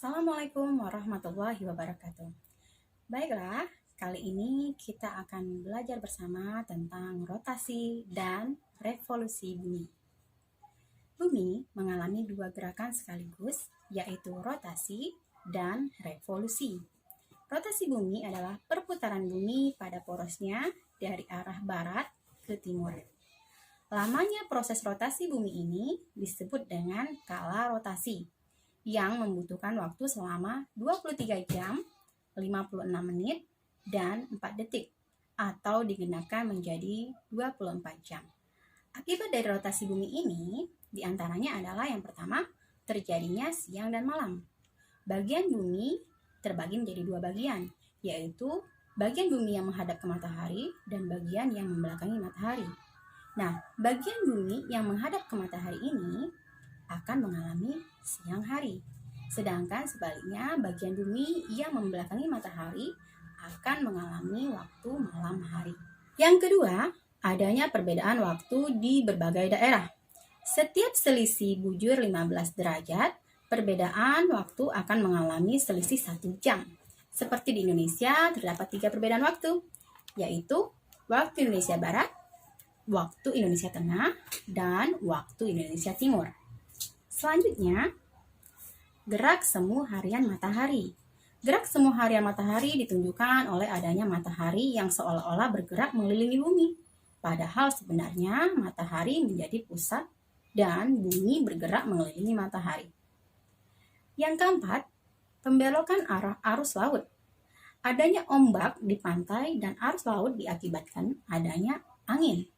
Assalamualaikum warahmatullahi wabarakatuh. Baiklah, kali ini kita akan belajar bersama tentang rotasi dan revolusi bumi. Bumi mengalami dua gerakan sekaligus, yaitu rotasi dan revolusi. Rotasi bumi adalah perputaran bumi pada porosnya dari arah barat ke timur. Lamanya proses rotasi bumi ini disebut dengan skala rotasi, yang membutuhkan waktu selama 23 jam, 56 menit, dan 4 detik, atau digenapkan menjadi 24 jam. Akibat dari rotasi bumi ini, diantaranya adalah yang pertama, terjadinya siang dan malam. Bagian bumi terbagi menjadi dua bagian, yaitu bagian bumi yang menghadap ke matahari dan bagian yang membelakangi matahari. Nah, bagian bumi yang menghadap ke matahari ini akan mengalami siang hari. Sedangkan sebaliknya, bagian bumi yang membelakangi matahari akan mengalami waktu malam hari. Yang kedua, adanya perbedaan waktu di berbagai daerah. Setiap selisih bujur 15 derajat, perbedaan waktu akan mengalami selisih 1 jam. Seperti di Indonesia, terdapat 3 perbedaan waktu, yaitu waktu Indonesia Barat, waktu Indonesia Tengah, dan waktu Indonesia Timur. Selanjutnya, gerak semu harian matahari. Gerak semu harian matahari ditunjukkan oleh adanya matahari yang seolah-olah bergerak mengelilingi bumi. Padahal sebenarnya matahari menjadi pusat dan bumi bergerak mengelilingi matahari. Yang keempat, pembelokan arah arus laut. Adanya ombak di pantai dan arus laut diakibatkan adanya angin.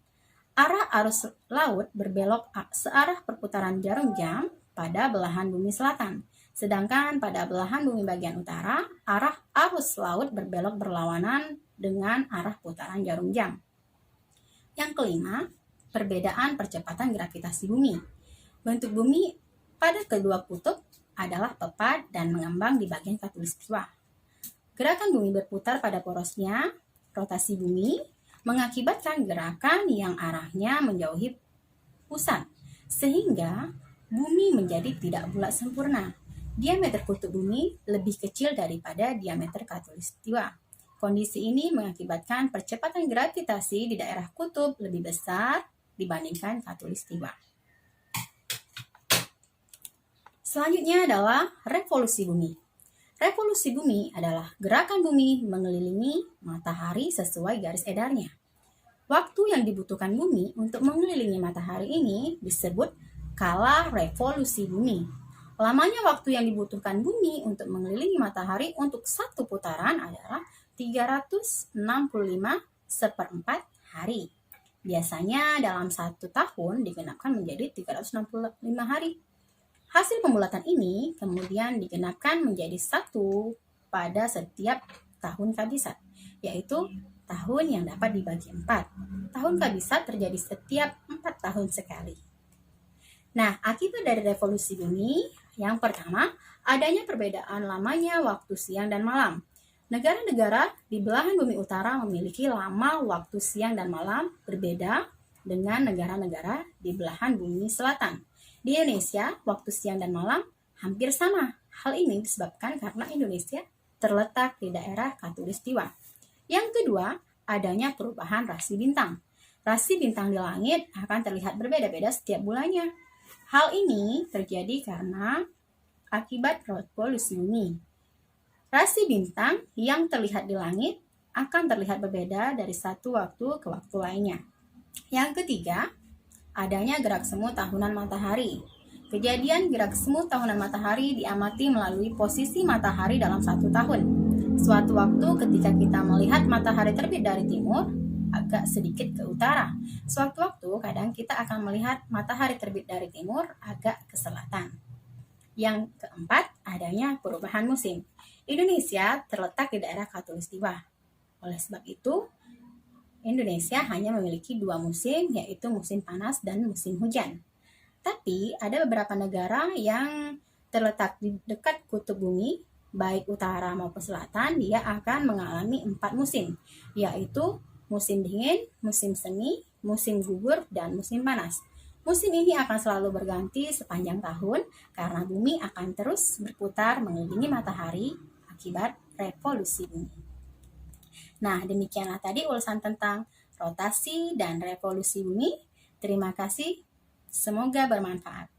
Arah arus laut berbelok searah perputaran jarum jam pada belahan bumi selatan. Sedangkan pada belahan bumi bagian utara, arah arus laut berbelok berlawanan dengan arah putaran jarum jam. Yang kelima, perbedaan percepatan gravitasi bumi. Bentuk bumi pada kedua kutub adalah pepat dan mengembang di bagian khatulistiwa. Gerakan bumi berputar pada porosnya, rotasi bumi, mengakibatkan gerakan yang arahnya menjauhi pusat, sehingga bumi menjadi tidak bulat sempurna. Diameter kutub bumi lebih kecil daripada diameter khatulistiwa. Kondisi ini mengakibatkan percepatan gravitasi di daerah kutub lebih besar dibandingkan khatulistiwa. Selanjutnya adalah revolusi bumi. Revolusi bumi adalah gerakan bumi mengelilingi matahari sesuai garis edarnya. Waktu yang dibutuhkan bumi untuk mengelilingi matahari ini disebut skala revolusi bumi. Lamanya waktu yang dibutuhkan bumi untuk mengelilingi matahari untuk satu putaran adalah 365/4 hari. Biasanya dalam satu tahun digenapkan menjadi 365 hari. Hasil pembulatan ini kemudian digenapkan menjadi 1 pada setiap tahun kabisat, yaitu tahun yang dapat dibagi 4. Tahun kabisat terjadi setiap 4 tahun sekali. Nah, akibat dari revolusi bumi, yang pertama, adanya perbedaan lamanya waktu siang dan malam. Negara-negara di belahan bumi utara memiliki lama waktu siang dan malam berbeda dengan negara-negara di belahan bumi selatan. Di Indonesia, waktu siang dan malam hampir sama. Hal ini disebabkan karena Indonesia terletak di daerah khatulistiwa. Yang kedua, adanya perubahan rasi bintang. Rasi bintang di langit akan terlihat berbeda-beda setiap bulannya. Hal ini terjadi karena akibat revolusi bumi. Rasi bintang yang terlihat di langit akan terlihat berbeda dari satu waktu ke waktu lainnya. Yang ketiga, adanya gerak semu tahunan matahari. Kejadian gerak semu tahunan matahari diamati melalui posisi matahari dalam satu tahun. Suatu waktu ketika kita melihat matahari terbit dari timur, agak sedikit ke utara. Suatu waktu kadang kita akan melihat matahari terbit dari timur, agak ke selatan. Yang keempat, adanya perubahan musim. Indonesia terletak di daerah khatulistiwa. Oleh sebab itu, Indonesia hanya memiliki 2 musim, yaitu musim panas dan musim hujan. Tapi ada beberapa negara yang terletak di dekat kutub bumi, baik utara maupun selatan, dia akan mengalami 4 musim, yaitu musim dingin, musim semi, musim gugur, dan musim panas. Musim ini akan selalu berganti sepanjang tahun karena bumi akan terus berputar mengelilingi matahari akibat revolusi bumi. Nah, demikianlah tadi ulasan tentang rotasi dan revolusi bumi. Terima kasih, semoga bermanfaat.